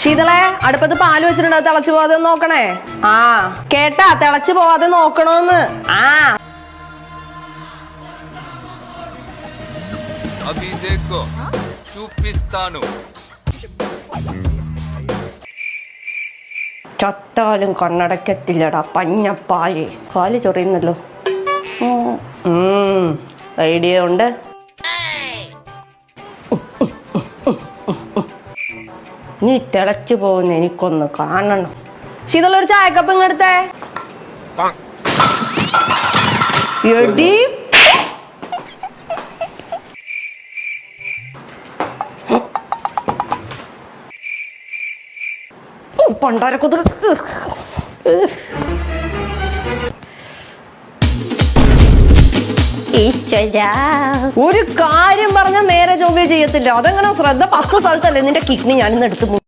ശീതളെ അടുപ്പത്ത് പാല് വെച്ചിട്ടുണ്ട്, തിളച്ചു പോവാതെ നോക്കണേ. ആ കേട്ടാ, തിളച്ചു പോവാതെ നോക്കണോന്ന്. ആ ചത്താലും കണ്ണടക്കത്തില്ലടാ പഞ്ഞപ്പാല്. കാല് ചൊറിയുന്നല്ലോ. ഐഡിയ ഉണ്ട്. നീ തിളച്ചു പോകുന്ന എനിക്കൊന്ന് കാണണം. ശീതള ഒരു ചായക്കപ്പ് ഇങ്ങെടുത്തേ. എടി പണ്ടാരക്കൊത്. ഒരു കാര്യം പറഞ്ഞാൽ നേരെ ചൊവ്വേ ചെയ്യത്തില്ല. അതെങ്ങനെ ശ്രദ്ധ 10 സ്ഥലത്തല്ലേ നിന്റെ കിഡ്നി ഞാനിന്ന് എടുത്ത്